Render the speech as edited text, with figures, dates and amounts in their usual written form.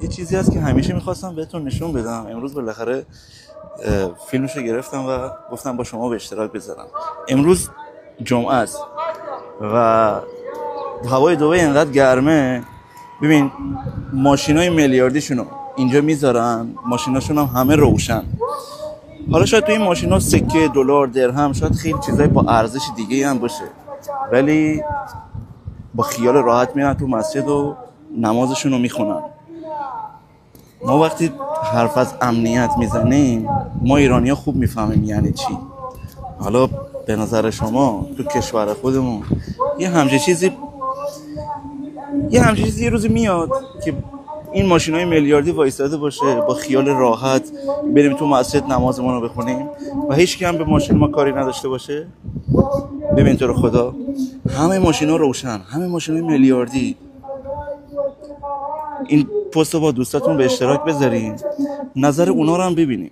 یه چیزی هست که همیشه میخواستم بهتون نشون بدم. امروز بالاخره فیلمشو گرفتم و گفتم با شما به اشتراک بذارم. امروز جمعه است و هوای دبی اینقدر گرمه. ببین ماشینای میلیاردیشونو اینجا میذارن، ماشیناشون هم همه روشن. حالا شاید تو این ماشینا سکه، دلار، درهم، شاید خیلی چیزای با ارزش دیگه هم باشه، ولی با خیال راحت میرن تو مسجد و نمازشون رو میخونن. ما وقتی حرف از امنیت میزنیم، ما ایرانی ها خوب میفهمیم یعنی چی. حالا به نظر شما تو کشور خودمون یه همچین چیزی یه روزی میاد که این ماشینای میلیاردی وایساده باشه، با خیال راحت بریم تو مسجد نمازمون رو بخونیم و هیچ کی هم به ماشین ما کاری نداشته باشه؟ ببین تو رو خدا همه ماشینا روشن، همه ماشینای میلیاردی. این پست رو با دوستاتون به اشتراک بذارین، نظر اونا رو هم ببینیم.